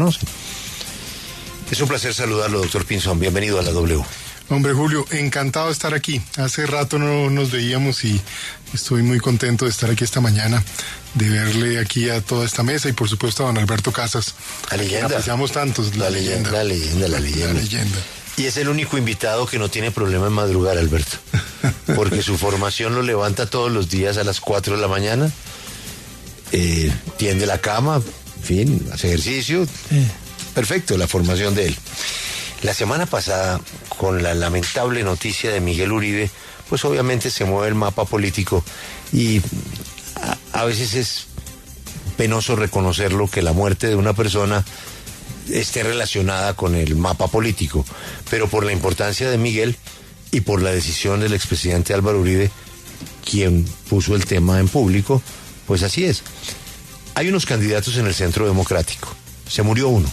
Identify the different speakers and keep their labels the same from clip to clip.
Speaker 1: conocen. Es un placer saludarlo, doctor Pinzón. Bienvenido a la W.
Speaker 2: Hombre, Julio, encantado de estar aquí. Hace rato no nos veíamos y estoy muy contento de estar aquí esta mañana, de verle aquí a toda esta mesa y por supuesto a don Alberto Casas.
Speaker 1: La leyenda.
Speaker 2: Apreciamos tantos.
Speaker 1: La leyenda. Y es el único invitado que no tiene problema en madrugar, Alberto. Porque su formación lo levanta todos los días a las 4 de la mañana. Tiende la cama, en fin, hace ejercicio. Perfecto, la formación de él. La semana pasada, con la lamentable noticia de Miguel Uribe, pues obviamente se mueve el mapa político y a veces es penoso reconocerlo, que la muerte de una persona esté relacionada con el mapa político, pero por la importancia de Miguel y por la decisión del expresidente Álvaro Uribe, quien puso el tema en público, pues así es. Hay unos candidatos en el Centro Democrático, se murió uno.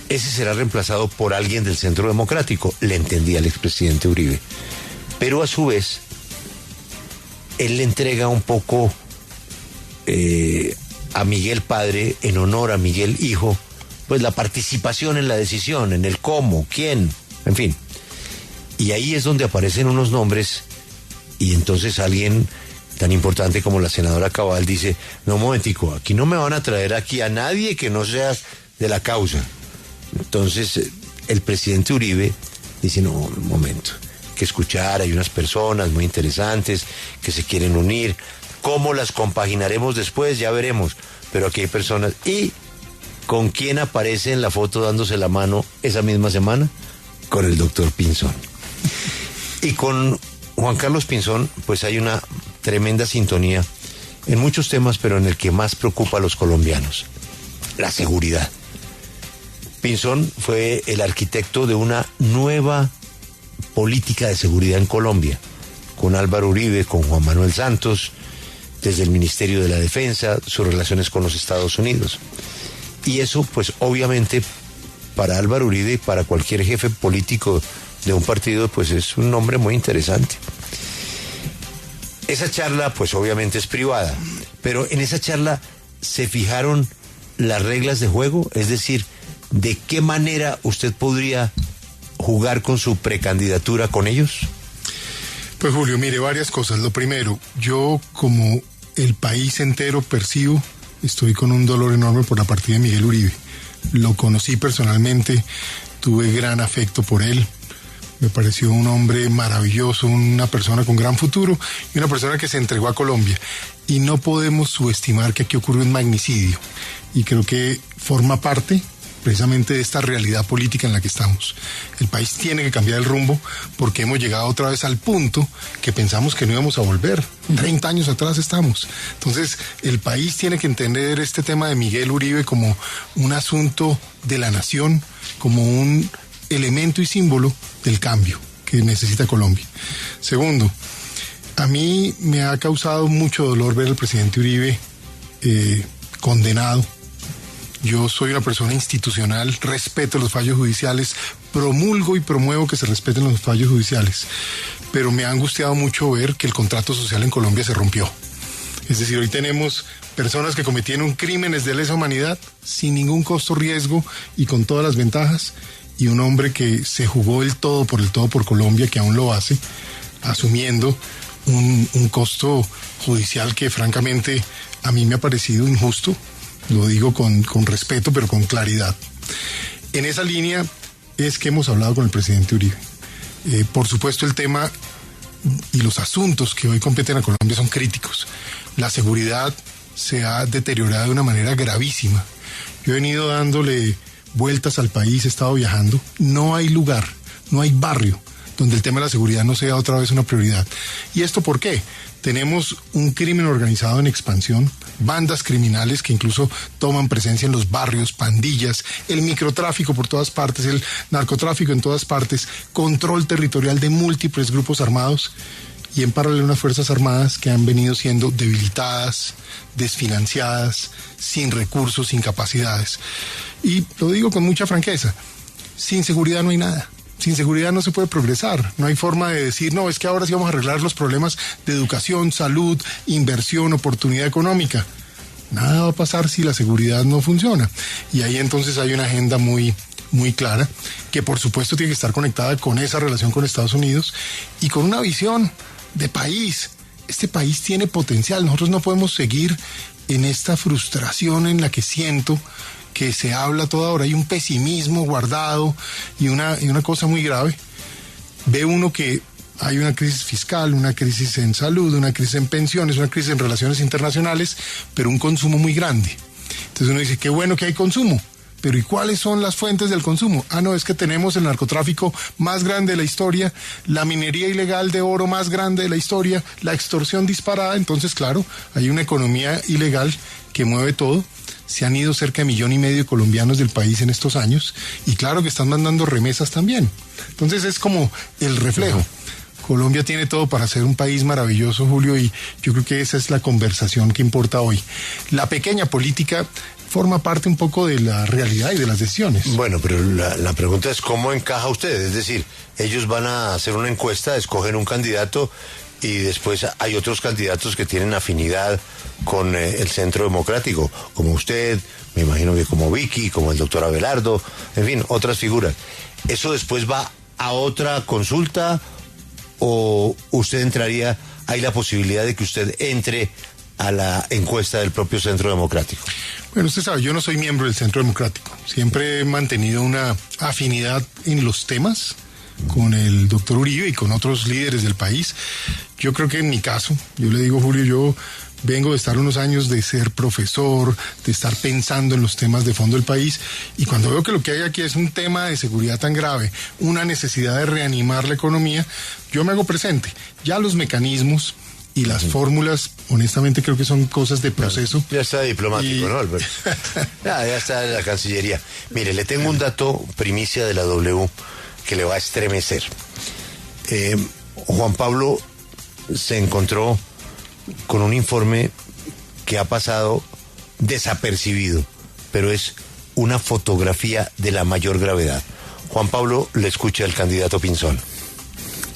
Speaker 1: Ese será reemplazado por alguien del Centro Democrático, le entendía al expresidente Uribe. Pero a su vez, él le entrega un poco a Miguel padre, en honor a Miguel hijo, pues la participación en la decisión, en el cómo, quién, en fin. Y ahí es donde aparecen unos nombres y entonces alguien tan importante como la senadora Cabal dice, no, un momentico, aquí no me van a traer aquí a nadie que no sea de la causa. Entonces el presidente Uribe dice, no, un momento, hay que escuchar, hay unas personas muy interesantes que se quieren unir, ¿cómo las compaginaremos después? Ya veremos, pero aquí hay personas. ¿Y con quién aparece en la foto dándose la mano esa misma semana? Con el doctor Pinzón. Y con Juan Carlos Pinzón pues hay una tremenda sintonía en muchos temas, pero en el que más preocupa a los colombianos, la seguridad. Pinzón fue el arquitecto de una nueva política de seguridad en Colombia, con Álvaro Uribe, con Juan Manuel Santos, desde el Ministerio de la Defensa, sus relaciones con los Estados Unidos. Y eso, pues obviamente, para Álvaro Uribe y para cualquier jefe político de un partido, pues es un nombre muy interesante. Esa charla, pues obviamente es privada, pero en esa charla se fijaron las reglas de juego, es decir, ¿de qué manera usted podría jugar con su precandidatura con ellos?
Speaker 2: Pues Julio, mire, varias cosas. Lo primero, yo como el país entero percibo, estoy con un dolor enorme por la partida de Miguel Uribe. Lo conocí personalmente, tuve gran afecto por él. Me pareció un hombre maravilloso, una persona con gran futuro y una persona que se entregó a Colombia. Y no podemos subestimar que aquí ocurrió un magnicidio. Y creo que forma parte precisamente de esta realidad política en la que estamos. El país tiene que cambiar el rumbo porque hemos llegado otra vez al punto que pensamos que no íbamos a volver. 30 años atrás estamos. Entonces, el país tiene que entender este tema de Miguel Uribe como un asunto de la nación, como un elemento y símbolo del cambio que necesita Colombia. Segundo, a mí me ha causado mucho dolor ver al presidente Uribe condenado. Yo soy una persona institucional, respeto los fallos judiciales, promulgo y promuevo que se respeten los fallos judiciales, pero me ha angustiado mucho ver que el contrato social en Colombia se rompió. Es decir, hoy tenemos personas que cometieron crímenes de lesa humanidad sin ningún costo, riesgo y con todas las ventajas, y un hombre que se jugó el todo por Colombia, que aún lo hace, asumiendo un costo judicial que francamente a mí me ha parecido injusto. Lo digo con respeto, pero con claridad. En esa línea es que hemos hablado con el presidente Uribe. Por supuesto, el tema y los asuntos que hoy competen a Colombia son críticos. La seguridad se ha deteriorado de una manera gravísima. Yo he venido dándole vueltas al país, he estado viajando. No hay lugar, no hay barrio donde el tema de la seguridad no sea otra vez una prioridad. ¿Y esto por qué? Tenemos un crimen organizado en expansión, bandas criminales que incluso toman presencia en los barrios, pandillas, el microtráfico por todas partes, el narcotráfico en todas partes, control territorial de múltiples grupos armados y en paralelo unas fuerzas armadas que han venido siendo debilitadas, desfinanciadas, sin recursos, sin capacidades. Y lo digo con mucha franqueza, sin seguridad no hay nada. Sin seguridad no se puede progresar, no hay forma de decir, no, es que ahora sí vamos a arreglar los problemas de educación, salud, inversión, oportunidad económica. Nada va a pasar si la seguridad no funciona. Y ahí entonces hay una agenda muy clara, que por supuesto tiene que estar conectada con esa relación con Estados Unidos y con una visión de país. Este país tiene potencial. Nosotros no podemos seguir en esta frustración en la que siento que se habla toda hora. Hay un pesimismo guardado y una cosa muy grave. Ve uno que hay una crisis fiscal, una crisis en salud, una crisis en pensiones, una crisis en relaciones internacionales, pero un consumo muy grande. Entonces uno dice, qué bueno que hay consumo, pero ¿y cuáles son las fuentes del consumo? No, es que tenemos el narcotráfico más grande de la historia, la minería ilegal de oro más grande de la historia, la extorsión disparada. Entonces, claro, hay una economía ilegal que mueve todo. Se han ido cerca de 1,5 millones de colombianos del país en estos años, y claro que están mandando remesas también. Entonces es como el reflejo. Colombia tiene todo para ser un país maravilloso, Julio, y yo creo que esa es la conversación que importa hoy. La pequeña política forma parte un poco de la realidad y de las decisiones.
Speaker 1: Bueno, pero la pregunta es cómo encaja usted. Es decir, ellos van a hacer una encuesta, escogen un candidato y después hay otros candidatos que tienen afinidad con el Centro Democrático, como usted, me imagino que como Vicky, como el doctor Abelardo, en fin, otras figuras. ¿Eso después va a otra consulta o usted entraría, hay la posibilidad de que usted entre a la encuesta del propio Centro Democrático?
Speaker 2: Bueno, usted sabe, yo no soy miembro del Centro Democrático. Siempre he mantenido una afinidad en los temas con el doctor Uribe y con otros líderes del país. Yo creo que en mi caso, yo le digo, Julio, yo vengo de estar unos años de ser profesor, de estar pensando en los temas de fondo del país, y cuando veo que lo que hay aquí es un tema de seguridad tan grave, una necesidad de reanimar la economía, yo me hago presente. Ya los mecanismos y las fórmulas, honestamente creo que son cosas de proceso.
Speaker 1: Ya está diplomático, ¿no, Alberto? ya está en la Cancillería. Mire, le tengo un dato primicia de la W que le va a estremecer. Juan Pablo se encontró con un informe que ha pasado desapercibido, pero es una fotografía de la mayor gravedad. Juan Pablo, le escucha el candidato Pinzón.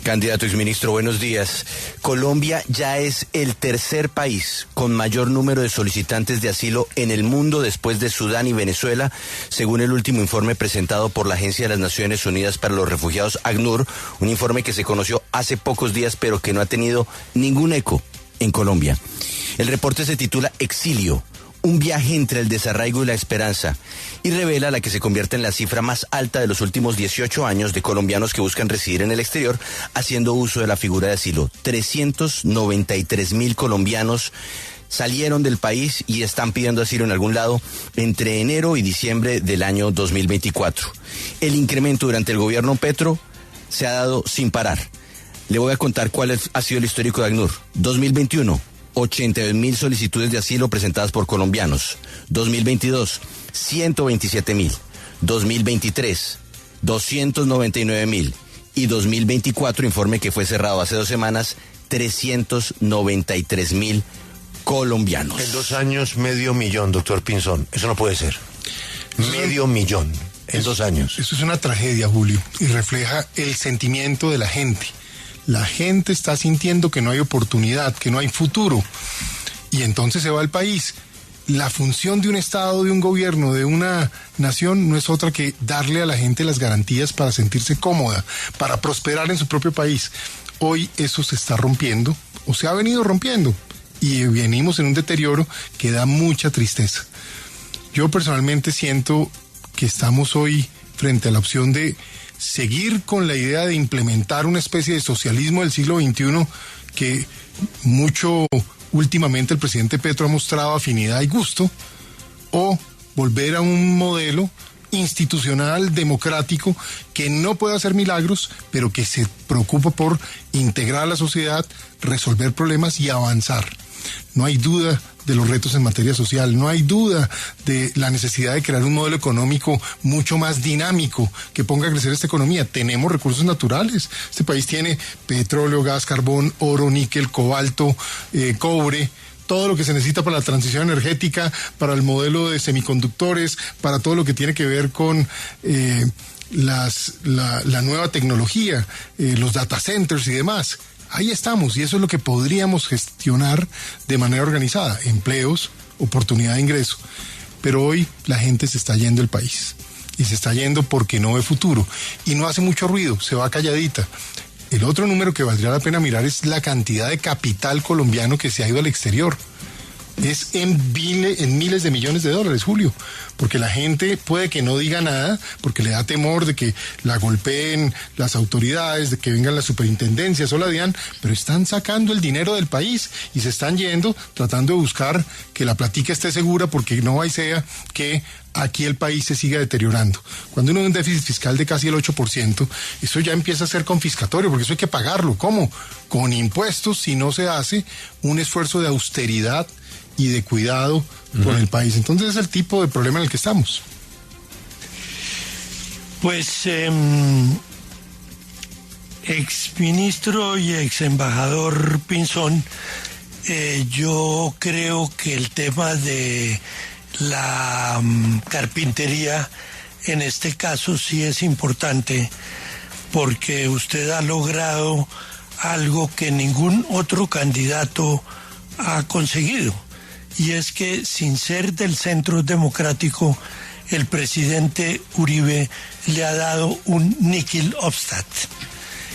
Speaker 3: Candidato exministro, buenos días. Colombia ya es el tercer país con mayor número de solicitantes de asilo en el mundo después de Sudán y Venezuela, según el último informe presentado por la Agencia de las Naciones Unidas para los Refugiados, ACNUR, un informe que se conoció hace pocos días pero que no ha tenido ningún eco en Colombia. El reporte se titula Exilio, un viaje entre el desarraigo y la esperanza, y revela la que se convierte en la cifra más alta de los últimos 18 años de colombianos que buscan residir en el exterior haciendo uso de la figura de asilo. 393,000 colombianos salieron del país y están pidiendo asilo en algún lado entre enero y diciembre del año 2024. El incremento durante el gobierno Petro se ha dado sin parar. Le voy a contar cuál ha sido el histórico de ACNUR. 2021, 82,000 solicitudes de asilo presentadas por colombianos. 2022, 127,000. 2023, 299,000. Y 2024, informe que fue cerrado hace 2 semanas, 393,000 colombianos.
Speaker 1: En 2 años, 500,000, doctor Pinzón. Eso no puede ser. 500,000 en 2 años.
Speaker 2: Eso es una tragedia, Julio, y refleja el sentimiento de la gente. La gente está sintiendo que no hay oportunidad, que no hay futuro, y entonces se va al país. La función de un Estado, de un gobierno, de una nación, no es otra que darle a la gente las garantías para sentirse cómoda, para prosperar en su propio país. Hoy eso se está rompiendo, o se ha venido rompiendo, y venimos en un deterioro que da mucha tristeza. Yo personalmente siento que estamos hoy frente a la opción de seguir con la idea de implementar una especie de socialismo del siglo XXI que mucho últimamente el presidente Petro ha mostrado afinidad y gusto, o volver a un modelo institucional, democrático, que no puede hacer milagros, pero que se preocupa por integrar a la sociedad, resolver problemas y avanzar. No hay duda de los retos en materia social, no hay duda de la necesidad de crear un modelo económico mucho más dinámico que ponga a crecer esta economía. Tenemos recursos naturales. Este país tiene petróleo, gas, carbón, oro, níquel, cobalto, cobre, todo lo que se necesita para la transición energética, para el modelo de semiconductores, para todo lo que tiene que ver con la nueva tecnología, los data centers y demás. Ahí estamos, y eso es lo que podríamos gestionar de manera organizada. Empleos, oportunidad de ingreso. Pero hoy la gente se está yendo del país. Y se está yendo porque no ve futuro. Y no hace mucho ruido, se va calladita. El otro número que valdría la pena mirar es la cantidad de capital colombiano que se ha ido al exterior. Es en miles de millones de dólares, Julio, porque la gente puede que no diga nada, porque le da temor de que la golpeen las autoridades, de que vengan las superintendencias o la DIAN, pero están sacando el dinero del país y se están yendo tratando de buscar que la platica esté segura, porque no hay sea que aquí el país se siga deteriorando. Cuando uno tiene un déficit fiscal de casi el 8%, eso ya empieza a ser confiscatorio, porque eso hay que pagarlo. ¿Cómo? Con impuestos, si no se hace un esfuerzo de austeridad y de cuidado con el país. Entonces es el tipo de problema en el que estamos.
Speaker 4: Pues exministro y exembajador Pinzón, yo creo que el tema de la carpintería en este caso sí es importante, porque usted ha logrado algo que ningún otro candidato ha conseguido. Y es que, sin ser del Centro Democrático, el presidente Uribe le ha dado un níquel obstat.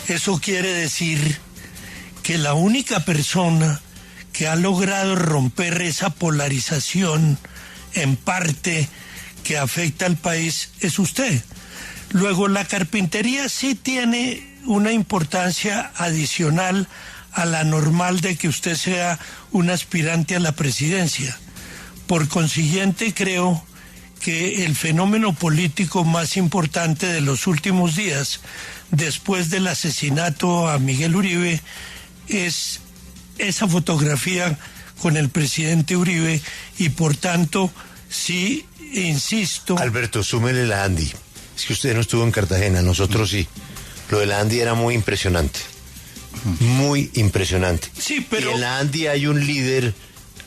Speaker 4: Eso quiere decir que la única persona que ha logrado romper esa polarización en parte que afecta al país es usted. Luego, la carpintería sí tiene una importancia adicional a la normal de que usted sea un aspirante a la presidencia. Por consiguiente, creo que el fenómeno político más importante de los últimos días, después del asesinato a Miguel Uribe, es esa fotografía con el presidente Uribe, y por tanto, sí, insisto...
Speaker 1: Alberto, súmele la Andy. Es que usted no estuvo en Cartagena, nosotros sí. Lo de la Andy era muy impresionante. Muy impresionante.
Speaker 4: Sí, pero...
Speaker 1: Y en la Andy hay un líder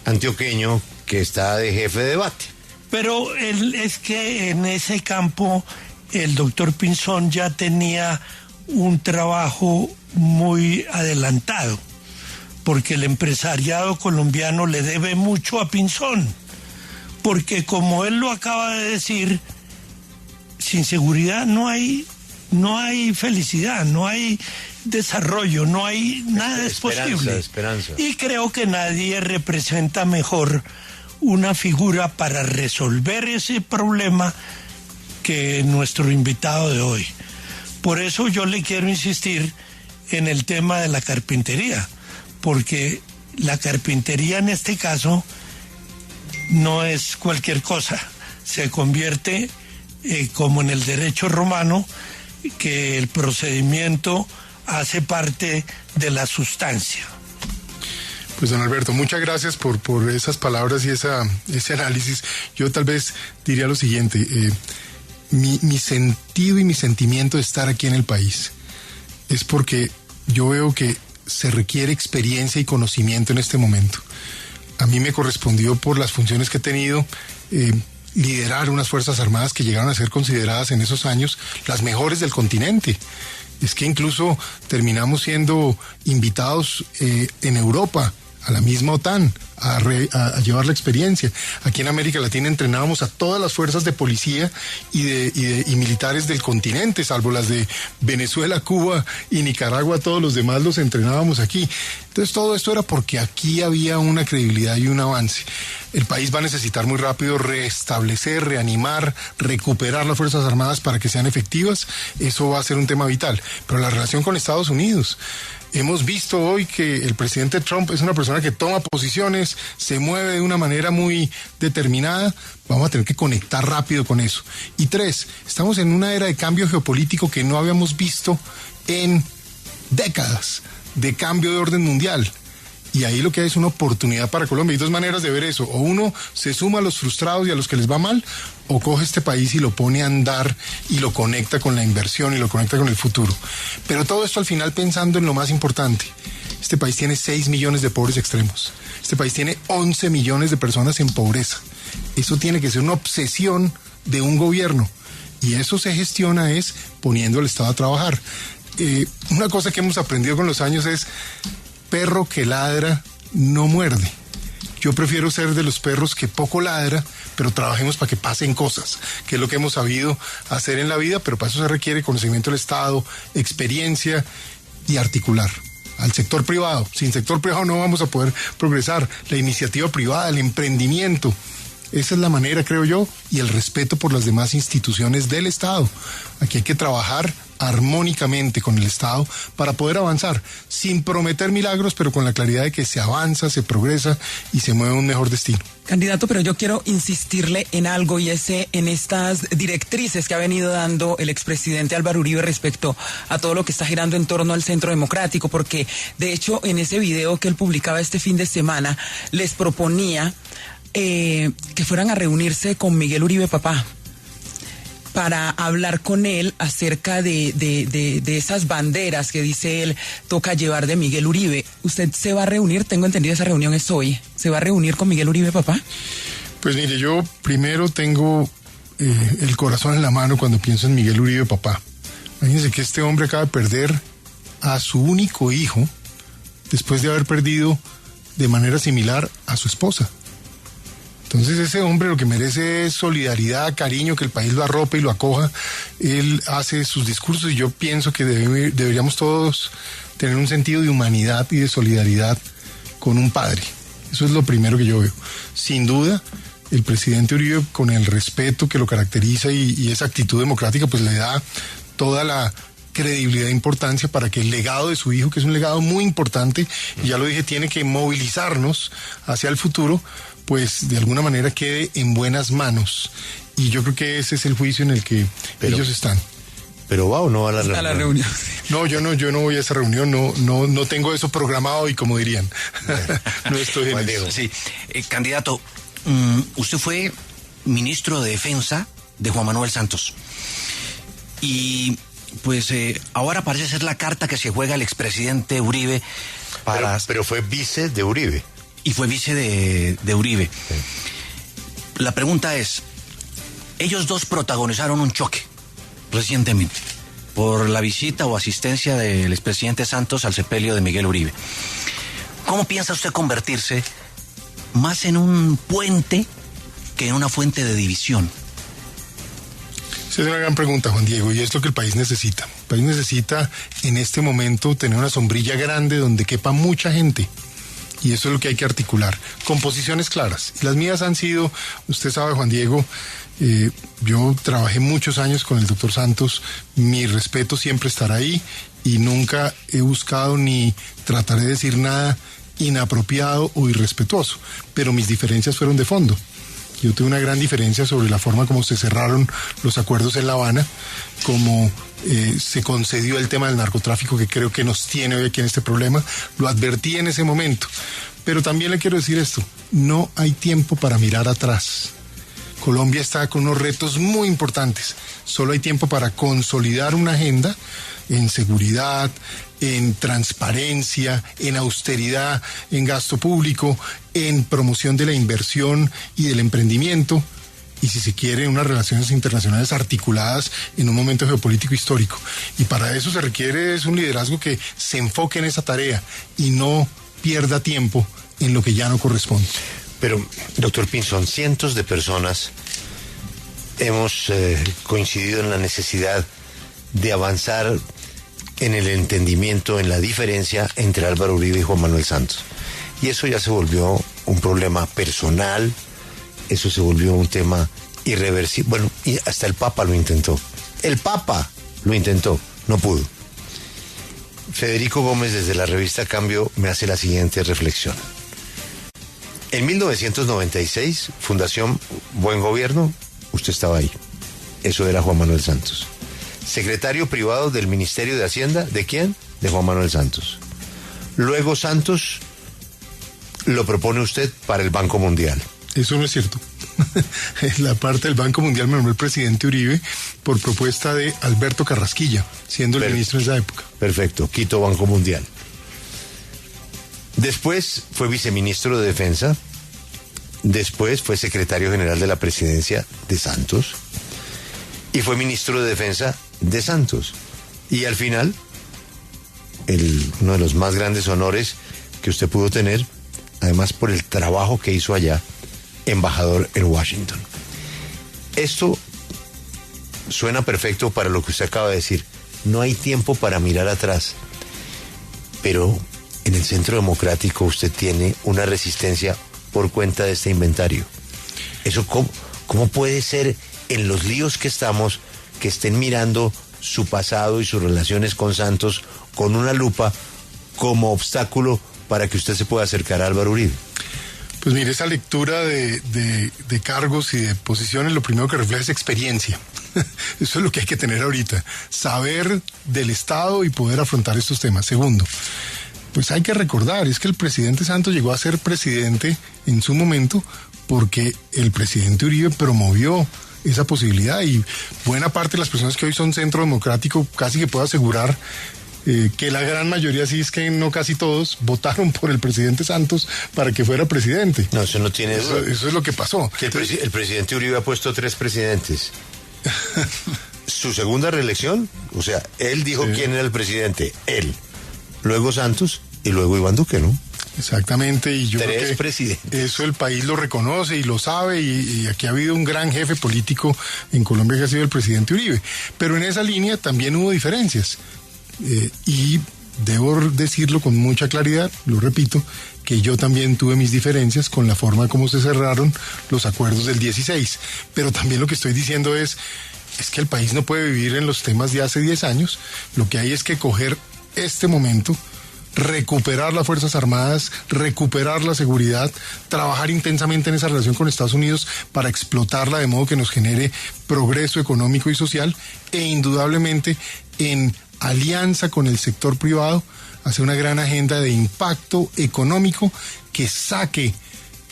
Speaker 1: antioqueño que está de jefe de debate.
Speaker 4: Pero es que en ese campo el doctor Pinzón ya tenía un trabajo muy adelantado, porque el empresariado colombiano le debe mucho a Pinzón, porque como él lo acaba de decir, sin seguridad no hay felicidad, no hay desarrollo, no hay nada es posible.
Speaker 1: Esperanza.
Speaker 4: Y creo que nadie representa mejor una figura para resolver ese problema que nuestro invitado de hoy. Por eso yo le quiero insistir en el tema de la carpintería, porque la carpintería en este caso no es cualquier cosa, se convierte como en el derecho romano, que el procedimiento hace parte de la sustancia.
Speaker 2: Pues don Alberto, muchas gracias por esas palabras y ese análisis. Yo tal vez diría lo siguiente, mi sentido y mi sentimiento de estar aquí en el país es porque yo veo que se requiere experiencia y conocimiento en este momento. A mí me correspondió, por las funciones que he tenido, liderar unas Fuerzas Armadas que llegaron a ser consideradas en esos años las mejores del continente. Es que incluso terminamos siendo invitados en Europa, a la misma OTAN, a llevar la experiencia. Aquí en América Latina entrenábamos a todas las fuerzas de policía y militares del continente, salvo las de Venezuela, Cuba y Nicaragua. Todos los demás los entrenábamos aquí. Entonces todo esto era porque aquí había una credibilidad y un avance. El país va a necesitar muy rápido restablecer, reanimar, recuperar las Fuerzas Armadas para que sean efectivas. Eso va a ser un tema vital. Pero la relación con Estados Unidos... Hemos visto hoy que el presidente Trump es una persona que toma posiciones, se mueve de una manera muy determinada. Vamos a tener que conectar rápido con eso. Y 3, estamos en una era de cambio geopolítico que no habíamos visto en décadas, de cambio de orden mundial. Y ahí lo que hay es una oportunidad para Colombia. Hay dos maneras de ver eso. O uno se suma a los frustrados y a los que les va mal, o coge este país y lo pone a andar y lo conecta con la inversión y lo conecta con el futuro. Pero todo esto al final pensando en lo más importante. Este país tiene 6 millones de pobres extremos. Este país tiene 11 millones de personas en pobreza. Eso tiene que ser una obsesión de un gobierno. Y eso se gestiona es poniendo al Estado a trabajar. Una cosa que hemos aprendido con los años es: perro que ladra no muerde. Yo prefiero ser de los perros que poco ladra, pero trabajemos para que pasen cosas, que es lo que hemos sabido hacer en la vida, pero para eso se requiere conocimiento del Estado, experiencia y articular al sector privado. Sin sector privado no vamos a poder progresar. La iniciativa privada, el emprendimiento, esa es la manera, creo yo, y el respeto por las demás instituciones del Estado. Aquí hay que trabajar armónicamente con el Estado para poder avanzar, sin prometer milagros, pero con la claridad de que se avanza, se progresa y se mueve a un mejor destino.
Speaker 5: Candidato, pero yo quiero insistirle en algo, y es en estas directrices que ha venido dando el expresidente Álvaro Uribe respecto a todo lo que está girando en torno al Centro Democrático, porque de hecho en ese video que él publicaba este fin de semana les proponía que fueran a reunirse con Miguel Uribe Papá para hablar con él acerca de esas banderas que dice él toca llevar de Miguel Uribe. ¿Usted se va a reunir? Tengo entendido esa reunión es hoy. ¿Se va a reunir con Miguel Uribe Papá?
Speaker 2: Pues mire, yo primero tengo el corazón en la mano cuando pienso en Miguel Uribe Papá. Imagínense que este hombre acaba de perder a su único hijo después de haber perdido de manera similar a su esposa. Entonces ese hombre lo que merece es solidaridad, cariño, que el país lo arrope y lo acoja. Él hace sus discursos y yo pienso que deberíamos todos tener un sentido de humanidad y de solidaridad con un padre. Eso es lo primero que yo veo. Sin duda, el presidente Uribe, con el respeto que lo caracteriza y esa actitud democrática, pues le da toda la credibilidad e importancia para que el legado de su hijo, que es un legado muy importante, y ya lo dije, tiene que movilizarnos hacia el futuro, pues de alguna manera quede en buenas manos. Y yo creo que ese es el juicio en el que ellos están.
Speaker 1: ¿Pero va o no va a la reunión?
Speaker 5: A la reunión.
Speaker 2: No, yo no voy a esa reunión, no tengo eso programado y como dirían. No estoy en eso.
Speaker 6: Sí, candidato, usted fue ministro de Defensa de Juan Manuel Santos. Y pues ahora parece ser la carta que se juega el expresidente Uribe para...
Speaker 1: Pero fue vice de Uribe.
Speaker 6: Y fue vice de Uribe. Sí. La pregunta es, ellos dos protagonizaron un choque recientemente por la visita o asistencia del expresidente Santos al sepelio de Miguel Uribe. ¿Cómo piensa usted convertirse más en un puente que en una fuente de división?
Speaker 2: Esa es una gran pregunta, Juan Diego, y es lo que el país necesita. El país necesita en este momento tener una sombrilla grande donde quepa mucha gente. Y eso es lo que hay que articular, con posiciones claras. Y las mías han sido, usted sabe, Juan Diego, yo trabajé muchos años con el doctor Santos, mi respeto siempre estará ahí y nunca he buscado ni trataré de decir nada inapropiado o irrespetuoso, pero mis diferencias fueron de fondo. Yo tuve una gran diferencia sobre la forma como se cerraron los acuerdos en La Habana, como se concedió el tema del narcotráfico, que creo que nos tiene hoy aquí en este problema. Lo advertí en ese momento. Pero también le quiero decir esto, no hay tiempo para mirar atrás. Colombia está con unos retos muy importantes. Solo hay tiempo para consolidar una agenda en seguridad, en transparencia, en austeridad, en gasto público, en promoción de la inversión y del emprendimiento, y si se quiere, unas relaciones internacionales articuladas en un momento geopolítico histórico. Y para eso se requiere es un liderazgo que se enfoque en esa tarea y no pierda tiempo en lo que ya no corresponde.
Speaker 1: Pero, doctor Pinzón, cientos de personas hemos coincidido en la necesidad de avanzar en el entendimiento, en la diferencia entre Álvaro Uribe y Juan Manuel Santos. Y eso ya se volvió un problema personal, eso se volvió un tema irreversible. Bueno, y hasta el Papa lo intentó. El Papa lo intentó, no pudo. Federico Gómez, desde la revista Cambio, me hace la siguiente reflexión. En 1996, Fundación Buen Gobierno, usted estaba ahí. Eso era Juan Manuel Santos. Secretario privado del Ministerio de Hacienda, ¿de quién? De Juan Manuel Santos. Luego Santos lo propone usted para el Banco Mundial.
Speaker 2: Eso no es cierto. La parte del Banco Mundial me nombró el presidente Uribe por propuesta de Alberto Carrasquilla, siendo el ministro en esa época.
Speaker 1: Perfecto, Quito Banco Mundial. Después fue viceministro de Defensa, después fue secretario general de la presidencia de Santos y fue ministro de Defensa de Santos. Y al final, uno de los más grandes honores que usted pudo tener además por el trabajo que hizo allá, embajador en Washington. Esto suena perfecto para lo que usted acaba de decir. No hay tiempo para mirar atrás. Pero en el Centro Democrático usted tiene una resistencia por cuenta de este inventario. Eso, ¿cómo puede ser en los líos que estamos, que estén mirando su pasado y sus relaciones con Santos con una lupa como obstáculo para que usted se pueda acercar a Álvaro Uribe?
Speaker 2: Pues mire, esa lectura de cargos y de posiciones, lo primero que refleja es experiencia. Eso es lo que hay que tener ahorita, saber del Estado y poder afrontar estos temas. Segundo, pues hay que recordar, es que el presidente Santos llegó a ser presidente en su momento porque el presidente Uribe promovió esa posibilidad, y buena parte de las personas que hoy son Centro Democrático, casi que puedo asegurar que la gran mayoría, sí es que no casi todos, votaron por el presidente Santos para que fuera presidente.
Speaker 1: No, eso no tiene duda.
Speaker 2: Eso es lo que pasó.
Speaker 1: Que el presidente Uribe ha puesto 3 presidentes. Su segunda reelección, o sea, él dijo quién era el presidente, él, luego Santos y luego Iván Duque, ¿no?
Speaker 2: Exactamente, y yo creo que
Speaker 1: presidentes.
Speaker 2: Eso el país lo reconoce y lo sabe, y aquí ha habido un gran jefe político en Colombia que ha sido el presidente Uribe, pero en esa línea también hubo diferencias, y debo decirlo con mucha claridad, lo repito, que yo también tuve mis diferencias con la forma como se cerraron los acuerdos del 16, pero también lo que estoy diciendo es que el país no puede vivir en los temas de hace 10 años, lo que hay es que coger este momento, recuperar las Fuerzas Armadas, recuperar la seguridad, trabajar intensamente en esa relación con Estados Unidos para explotarla de modo que nos genere progreso económico y social, e indudablemente en alianza con el sector privado, hacer una gran agenda de impacto económico que saque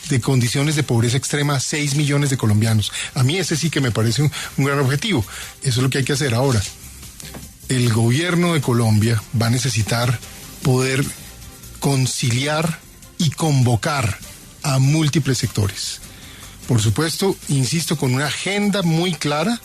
Speaker 2: de condiciones de pobreza extrema a 6 millones de colombianos. A mí ese sí que me parece un gran objetivo. Eso es lo que hay que hacer ahora. El gobierno de Colombia va a necesitar poder conciliar y convocar a múltiples sectores. Por supuesto, insisto, con una agenda muy clara,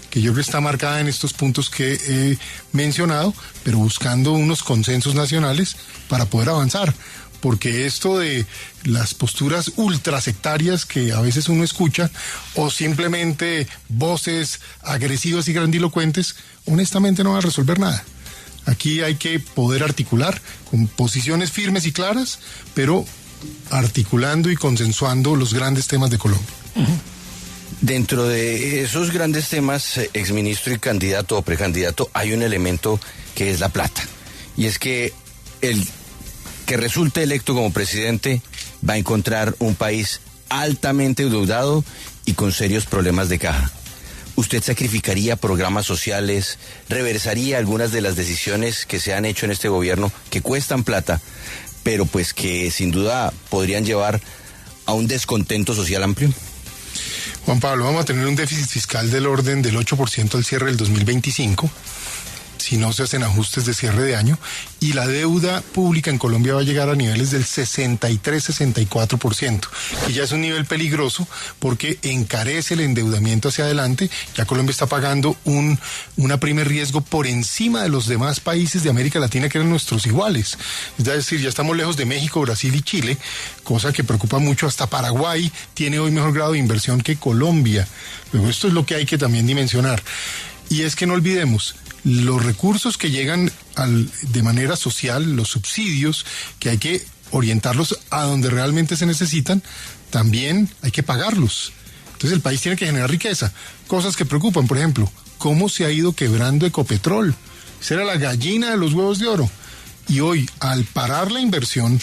Speaker 2: que yo creo que está marcada en estos puntos que he mencionado, pero buscando unos consensos nacionales para poder avanzar, porque esto de las posturas ultrasectarias que a veces uno escucha, o simplemente voces agresivas y grandilocuentes, honestamente no va a resolver nada. Aquí hay que poder articular con posiciones firmes y claras, pero articulando y consensuando los grandes temas de Colombia.
Speaker 3: Dentro de esos grandes temas, exministro y candidato o precandidato, hay un elemento que es la plata. Y es que el que resulte electo como presidente va a encontrar un país altamente endeudado y con serios problemas de caja. ¿Usted sacrificaría programas sociales, reversaría algunas de las decisiones que se han hecho en este gobierno que cuestan plata, pero pues que sin duda podrían llevar a un descontento social amplio?
Speaker 2: Juan Pablo, vamos a tener un déficit fiscal del orden del 8% al cierre del 2025, si no se hacen ajustes de cierre de año, y la deuda pública en Colombia va a llegar a niveles del 63-64%, que ya es un nivel peligroso porque encarece el endeudamiento hacia adelante. Ya Colombia está pagando una prima de riesgo por encima de los demás países de América Latina que eran nuestros iguales. Es decir, ya estamos lejos de México, Brasil y Chile, cosa que preocupa mucho. Hasta Paraguay tiene hoy mejor grado de inversión que Colombia. Luego, esto es lo que hay que también dimensionar. Y es que no olvidemos, los recursos que llegan de manera social, los subsidios, que hay que orientarlos a donde realmente se necesitan, también hay que pagarlos. Entonces el país tiene que generar riqueza. Cosas que preocupan, por ejemplo, cómo se ha ido quebrando Ecopetrol. Esa era la gallina de los huevos de oro. Y hoy, al parar la inversión,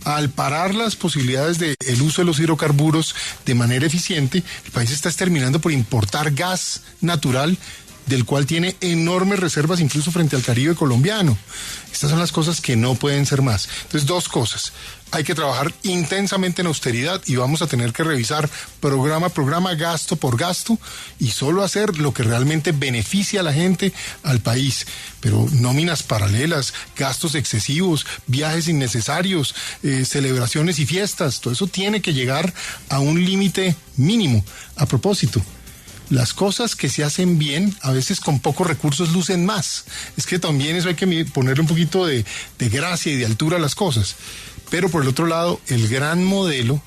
Speaker 2: al parar las posibilidades del uso de los hidrocarburos de manera eficiente, el país está terminando por importar gas natural, del cual tiene enormes reservas incluso frente al Caribe colombiano. Estas son las cosas que no pueden ser más. Entonces, dos cosas. Hay que trabajar intensamente en austeridad y vamos a tener que revisar programa a programa, gasto por gasto, y solo hacer lo que realmente beneficia a la gente, al país. Pero nóminas paralelas, gastos excesivos, viajes innecesarios, celebraciones y fiestas, todo eso tiene que llegar a un límite mínimo. A propósito, Las cosas que se hacen bien, a veces con pocos recursos lucen más. Es que también eso hay que ponerle un poquito de gracia y de altura a las cosas. Pero por el otro lado, el gran modelo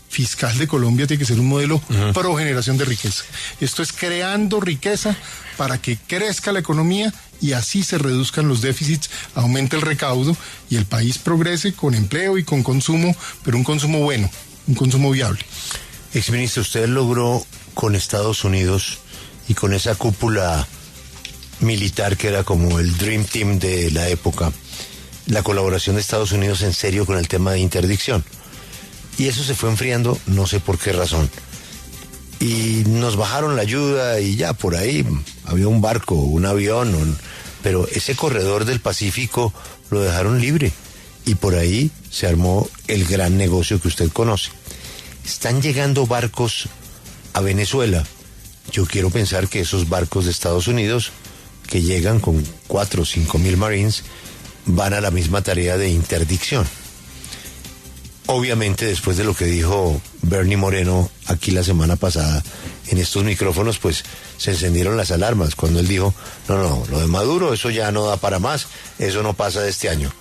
Speaker 2: fiscal de Colombia tiene que ser un modelo pro generación de riqueza. Esto es creando riqueza para que crezca la economía y así se reduzcan los déficits, aumente el recaudo y el país progrese con empleo y con consumo, pero un consumo bueno, un consumo viable.
Speaker 1: Exministro, usted logró con Estados Unidos y con esa cúpula militar que era como el Dream Team de la época, la colaboración de Estados Unidos en serio con el tema de interdicción. Y eso se fue enfriando, no sé por qué razón. Y nos bajaron la ayuda y ya por ahí había un barco, un avión, pero ese corredor del Pacífico lo dejaron libre. Y por ahí se armó el gran negocio que usted conoce. Están llegando barcos a Venezuela. Yo quiero pensar que esos barcos de Estados Unidos, que llegan con 4 o 5 mil Marines, van a la misma tarea de interdicción. Obviamente, después de lo que dijo Bernie Moreno aquí la semana pasada en estos micrófonos, pues se encendieron las alarmas cuando él dijo, no, lo de Maduro, eso ya no da para más, eso no pasa de este año.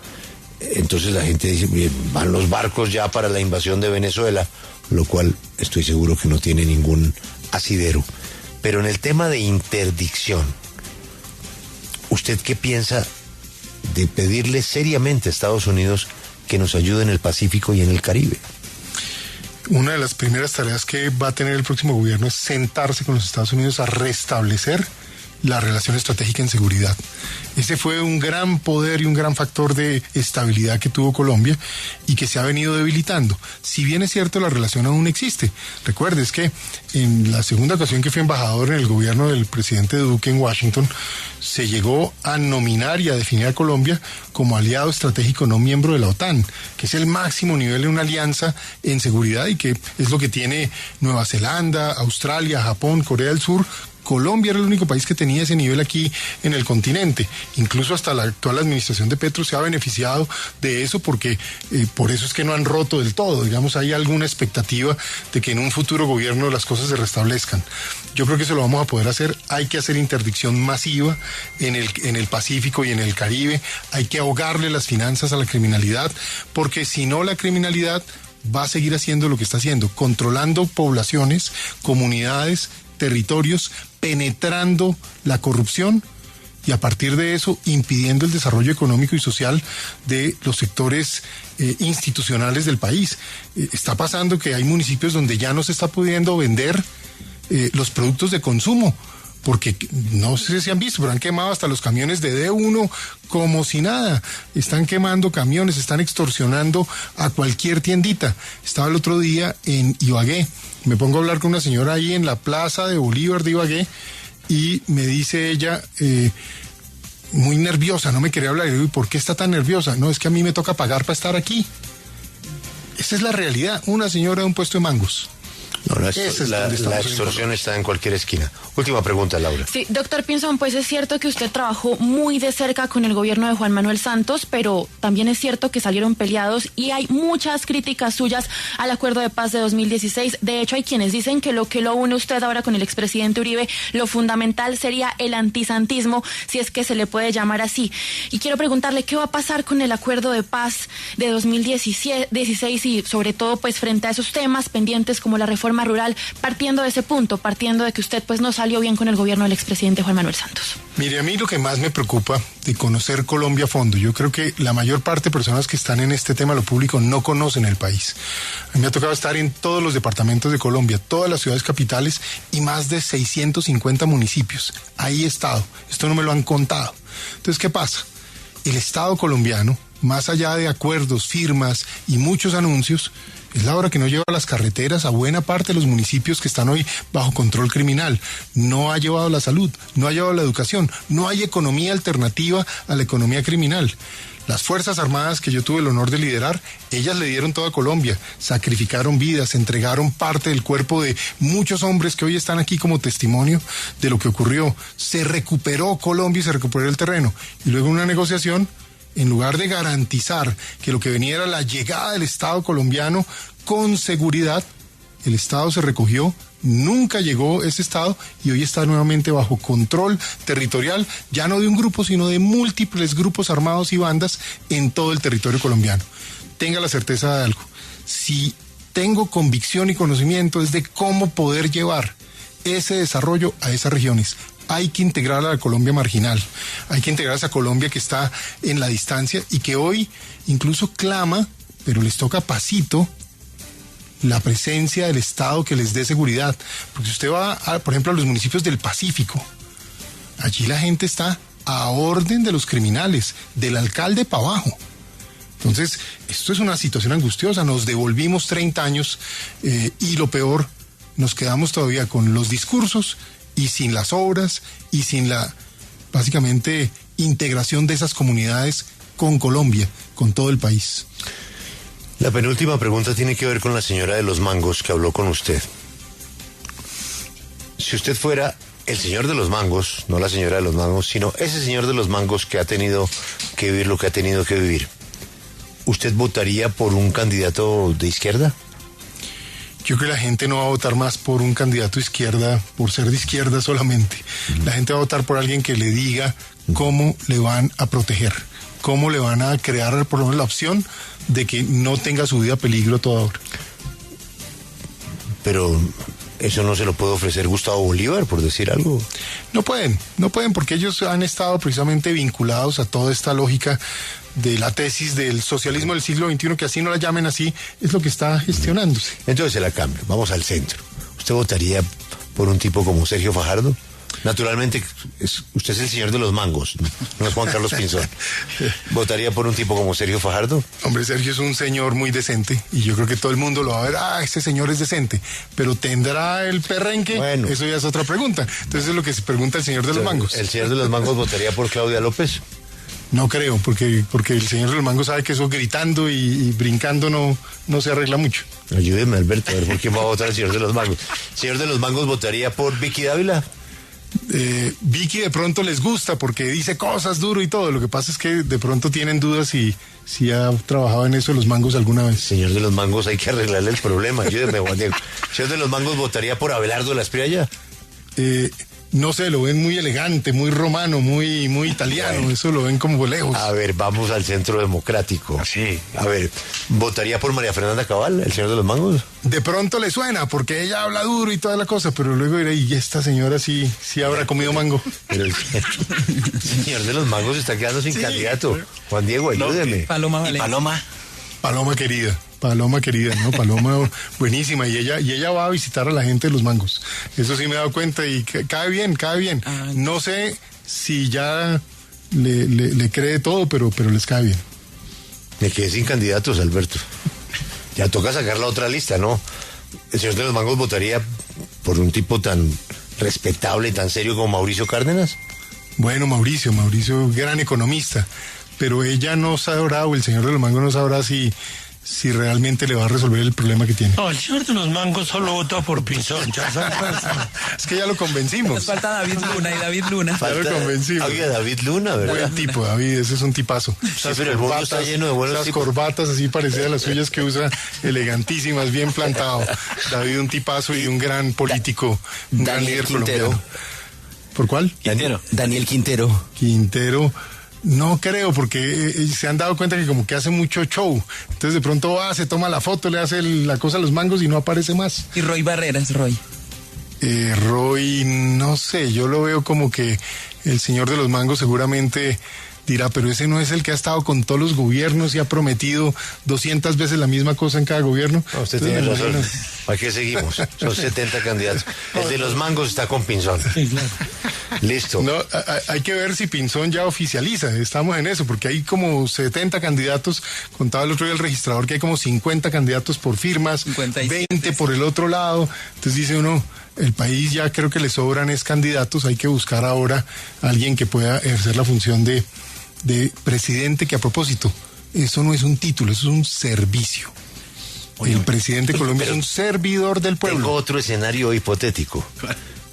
Speaker 1: Entonces la gente dice, bien, van los barcos ya para la invasión de Venezuela, lo cual estoy seguro que no tiene ningún asidero. Pero en el tema de interdicción, ¿usted qué piensa de pedirle seriamente a Estados Unidos que nos ayude en el Pacífico y en el Caribe?
Speaker 2: Una de las primeras tareas que va a tener el próximo gobierno es sentarse con los Estados Unidos a restablecer la relación estratégica en seguridad. Ese fue un gran poder y un gran factor de estabilidad que tuvo Colombia y que se ha venido debilitando. Si bien es cierto, la relación aún existe. Recuerde, es que en la segunda ocasión que fui embajador en el gobierno del presidente Duque en Washington, se llegó a nominar y a definir a Colombia como aliado estratégico no miembro de la OTAN, que es el máximo nivel de una alianza en seguridad y que es lo que tiene Nueva Zelanda, Australia, Japón, Corea del Sur. Colombia era el único país que tenía ese nivel aquí en el continente. Incluso hasta la actual administración de Petro se ha beneficiado de eso porque por eso es que no han roto del todo. Digamos, hay alguna expectativa de que en un futuro gobierno las cosas se restablezcan. Yo creo que eso lo vamos a poder hacer. Hay que hacer interdicción masiva en el Pacífico y en el Caribe. Hay que ahogarle las finanzas a la criminalidad, porque si no, la criminalidad va a seguir haciendo lo que está haciendo, controlando poblaciones, comunidades, territorios, penetrando la corrupción y a partir de eso impidiendo el desarrollo económico y social de los sectores institucionales del país. Está pasando que hay municipios donde ya no se está pudiendo vender los productos de consumo, porque no sé si han visto, pero han quemado hasta los camiones de D1 como si nada. Están quemando camiones, están extorsionando a cualquier tiendita. Estaba el otro día en Ibagué, me pongo a hablar con una señora ahí en la plaza de Bolívar de Ibagué y me dice ella, muy nerviosa, no me quería hablar. Y digo, ¿y por qué está tan nerviosa? No, es que a mí me toca pagar para estar aquí. Esa es la realidad, una señora de un puesto de mangos.
Speaker 1: No, la extorsión está en cualquier esquina. Última pregunta, Laura.
Speaker 7: Sí, doctor Pinzón, pues es cierto que usted trabajó muy de cerca con el gobierno de Juan Manuel Santos, pero también es cierto que salieron peleados y hay muchas críticas suyas al acuerdo de paz de 2016. De hecho, hay quienes dicen que lo une usted ahora con el expresidente Uribe, lo fundamental sería el antisantismo, si es que se le puede llamar así. Y quiero preguntarle, ¿qué va a pasar con el acuerdo de paz de 2016 y sobre todo pues frente a esos temas pendientes como la reforma rural, partiendo de ese punto, partiendo de que usted pues no salió bien con el gobierno del expresidente Juan Manuel Santos?
Speaker 2: Mire, a mí lo que más me preocupa de conocer Colombia a fondo, yo creo que la mayor parte de personas que están en este tema, lo público, no conocen el país. A mí me ha tocado estar en todos los departamentos de Colombia, todas las ciudades capitales y más de 650 municipios. Ahí he estado, esto no me lo han contado. Entonces, ¿qué pasa? El Estado colombiano, más allá de acuerdos, firmas y muchos anuncios, es la hora que no lleva las carreteras a buena parte de los municipios que están hoy bajo control criminal. No ha llevado la salud, no ha llevado la educación, no hay economía alternativa a la economía criminal. Las Fuerzas Armadas que yo tuve el honor de liderar, ellas le dieron toda Colombia, sacrificaron vidas, entregaron parte del cuerpo de muchos hombres que hoy están aquí como testimonio de lo que ocurrió. Se recuperó Colombia y se recuperó el terreno. Y luego una negociación, en lugar de garantizar que lo que venía era la llegada del Estado colombiano con seguridad, el Estado se recogió, nunca llegó ese Estado y hoy está nuevamente bajo control territorial, ya no de un grupo, sino de múltiples grupos armados y bandas en todo el territorio colombiano. Tenga la certeza de algo, si tengo convicción y conocimiento es de cómo poder llevar ese desarrollo a esas regiones. Hay que integrar a la Colombia marginal, hay que integrar a esa Colombia que está en la distancia y que hoy incluso clama, pero les toca pasito, la presencia del Estado que les dé seguridad. Porque si usted va, por ejemplo, a los municipios del Pacífico, allí la gente está a orden de los criminales, del alcalde para abajo. Entonces, esto es una situación angustiosa, nos devolvimos 30 años y lo peor, nos quedamos todavía con los discursos y sin las obras y sin la, básicamente, integración de esas comunidades con Colombia, con todo el país.
Speaker 1: La penúltima pregunta tiene que ver con la señora de los mangos que habló con usted. Si usted fuera el señor de los mangos, no la señora de los mangos, sino ese señor de los mangos que ha tenido que vivir lo que ha tenido que vivir, ¿usted votaría por un candidato de izquierda?
Speaker 2: Yo creo que la gente no va a votar más por un candidato de izquierda, por ser de izquierda solamente. La gente va a votar por alguien que le diga cómo le van a proteger, cómo le van a crear por lo menos la opción de que no tenga su vida a peligro toda hora.
Speaker 1: Pero eso no se lo puede ofrecer Gustavo Bolívar, por decir algo.
Speaker 2: No pueden porque ellos han estado precisamente vinculados a toda esta lógica de la tesis del socialismo del siglo XXI, que así no la llamen así, es lo que está gestionándose.
Speaker 1: Entonces se la cambio, vamos al centro. ¿Usted votaría por un tipo como Sergio Fajardo? Naturalmente, usted es el señor de los mangos, no es Juan Carlos Pinzón. ¿Votaría por un tipo como Sergio Fajardo?
Speaker 2: Hombre, Sergio es un señor muy decente y yo creo que todo el mundo lo va a ver, ese señor es decente, pero ¿tendrá el perrenque? Bueno, eso ya es otra pregunta. Entonces es lo que se pregunta el señor de los mangos.
Speaker 1: ¿El señor de los mangos votaría por Claudia López?
Speaker 2: No creo, porque el señor de los mangos sabe que eso gritando y brincando no se arregla mucho.
Speaker 1: Ayúdeme, Alberto, a ver por quién va a votar el señor de los mangos. ¿El señor de los mangos votaría por Vicky Dávila?
Speaker 2: Vicky de pronto les gusta porque dice cosas duro y todo. Lo que pasa es que de pronto tienen dudas si ha trabajado en eso de los mangos alguna vez.
Speaker 1: Señor de los mangos, hay que arreglarle el problema. Ayúdeme, Juan Diego. ¿Señor de los mangos votaría por Abelardo de la Espriella?
Speaker 2: No sé, lo ven muy elegante, muy romano, muy italiano. Bueno, eso lo ven como lejos.
Speaker 1: A ver, vamos al centro democrático.
Speaker 6: Sí.
Speaker 1: A ver, ¿votaría por María Fernanda Cabal, el señor de los mangos?
Speaker 2: De pronto le suena, porque ella habla duro y toda la cosa, pero luego dirá, y esta señora sí habrá comido mango.
Speaker 1: Pero el señor de los mangos está quedando sin candidato. Juan Diego, ayúdeme.
Speaker 5: Paloma Valencia.
Speaker 2: Paloma querida, ¿no? Paloma buenísima, y ella va a visitar a la gente de los mangos. Eso sí me he dado cuenta y cae bien. No sé si ya le cree todo, pero les cae bien.
Speaker 1: Me quedé sin candidatos, Alberto. Ya toca sacar la otra lista, ¿no? El señor de los mangos votaría por un tipo tan respetable y tan serio como Mauricio Cárdenas.
Speaker 2: Bueno, Mauricio, gran economista, pero ella no sabrá, o el señor de los mangos no sabrá si realmente le va a resolver el problema que tiene.
Speaker 4: No, el señor de los mangos solo vota por Pinzón.
Speaker 2: Es que ya lo convencimos.
Speaker 5: Nos falta David Luna.
Speaker 2: Ya lo convencimos.
Speaker 1: Oiga, David Luna, ¿verdad?
Speaker 2: Buen tipo, David, ese es un tipazo.
Speaker 1: Sí, pero el mundo está lleno de buenos tipos.
Speaker 2: Corbatas así parecidas a las suyas que usa, elegantísimas, bien plantado. David, un tipazo y un gran político, un gran líder colombiano. ¿Por cuál?
Speaker 3: Daniel Quintero.
Speaker 2: No creo, porque se han dado cuenta que como que hace mucho show. Entonces de pronto se toma la foto, le hace la cosa a los mangos y no aparece más.
Speaker 5: Y Roy Barreras, Roy,
Speaker 2: no sé, yo lo veo como que el señor de los mangos seguramente dirá, pero ese no es el que ha estado con todos los gobiernos y ha prometido 200 veces la misma cosa en cada gobierno.
Speaker 1: No, usted tiene razón. ¿Para qué seguimos? Son 70 candidatos. El de los mangos está con Pinzón.
Speaker 4: Sí, claro.
Speaker 1: Listo.
Speaker 2: No, hay que ver si Pinzón ya oficializa, estamos en eso, porque hay como 70 candidatos, contaba el otro día el registrador que hay como 50 candidatos por firmas,
Speaker 5: 57.
Speaker 2: 20 por el otro lado, entonces dice uno, el país ya creo que le sobran candidatos, hay que buscar ahora a alguien que pueda ejercer la función de presidente, que a propósito, eso no es un título, eso es un servicio. El presidente de Colombia es un servidor del pueblo.
Speaker 1: Tengo otro escenario hipotético.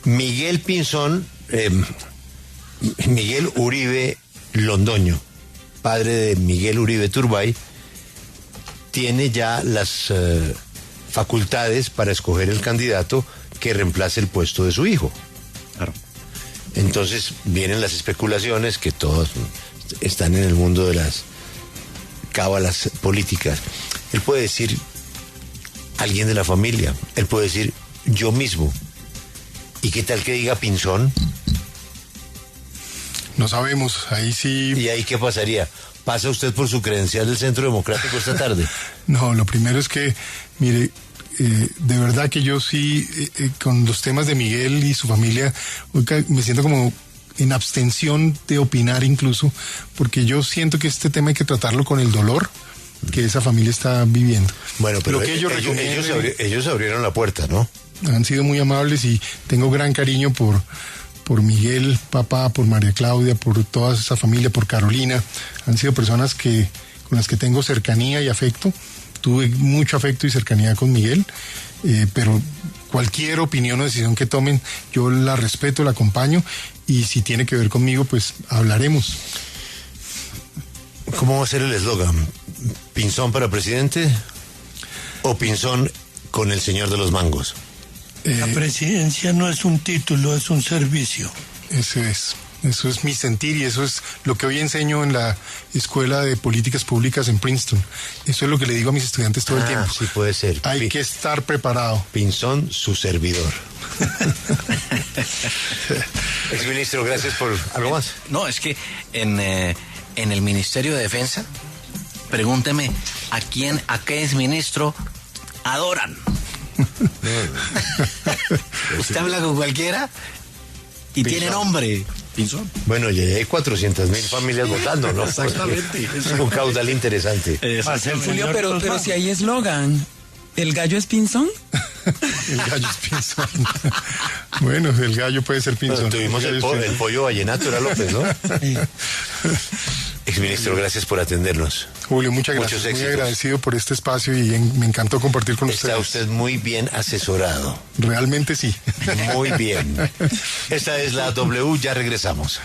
Speaker 1: Miguel Pinzón, Miguel Uribe Londoño, padre de Miguel Uribe Turbay, tiene ya las facultades para escoger el candidato que reemplace el puesto de su hijo.
Speaker 6: Claro.
Speaker 1: Entonces vienen las especulaciones, que todos están en el mundo de las cábalas políticas. Él puede decir alguien de la familia, él puede decir yo mismo. ¿Y qué tal que diga Pinzón?
Speaker 2: No sabemos, ahí sí...
Speaker 1: ¿Y ahí qué pasaría? ¿Pasa usted por su credencial del Centro Democrático esta tarde?
Speaker 2: No, lo primero es que, mire, de verdad que yo sí, con los temas de Miguel y su familia, me siento como en abstención de opinar incluso, porque yo siento que este tema hay que tratarlo con el dolor que esa familia está viviendo.
Speaker 1: Bueno, pero
Speaker 2: lo que
Speaker 1: ellos abrieron la puerta, ¿no?
Speaker 2: Han sido muy amables y tengo gran cariño por Miguel, papá, por María Claudia, por toda esa familia, por Carolina. Han sido personas con las que tengo cercanía y afecto. Tuve mucho afecto y cercanía con Miguel, pero cualquier opinión o decisión que tomen, yo la respeto, la acompaño, y si tiene que ver conmigo, pues hablaremos.
Speaker 1: ¿Cómo va a ser el eslogan? ¿Pinzón para presidente o Pinzón con el señor de los mangos?
Speaker 4: La presidencia no es un título, es un servicio.
Speaker 2: Eso es mi sentir y eso es lo que hoy enseño en la Escuela de Políticas Públicas en Princeton. Eso es lo que le digo a mis estudiantes todo el tiempo.
Speaker 1: Sí, puede ser.
Speaker 2: Hay que estar preparado.
Speaker 1: Pinzón, su servidor. Exministro, gracias por algo más.
Speaker 6: No, es que en el Ministerio de Defensa, pregúnteme a qué exministro adoran. Usted habla con cualquiera y
Speaker 1: Pinzón.
Speaker 6: tiene nombre. Pinzón.
Speaker 1: Bueno, ya hay 400,000 familias votando, ¿no?
Speaker 6: Exactamente.
Speaker 1: Es un caudal interesante.
Speaker 5: Julio, pero si hay eslogan, ¿el gallo es Pinzón?
Speaker 2: El gallo es Pinzón. Bueno, el gallo puede ser Pinzón.
Speaker 1: Bueno, tuvimos el pollo vallenato, era López, ¿no?
Speaker 4: Sí.
Speaker 1: Exministro, gracias por atendernos.
Speaker 2: Julio, muchas gracias.
Speaker 1: Muchos éxitos.
Speaker 2: Muy agradecido por este espacio y me encantó compartir con
Speaker 1: Está
Speaker 2: ustedes.
Speaker 1: usted muy bien asesorado.
Speaker 2: Realmente sí.
Speaker 1: Muy bien. Esta es la W, ya regresamos.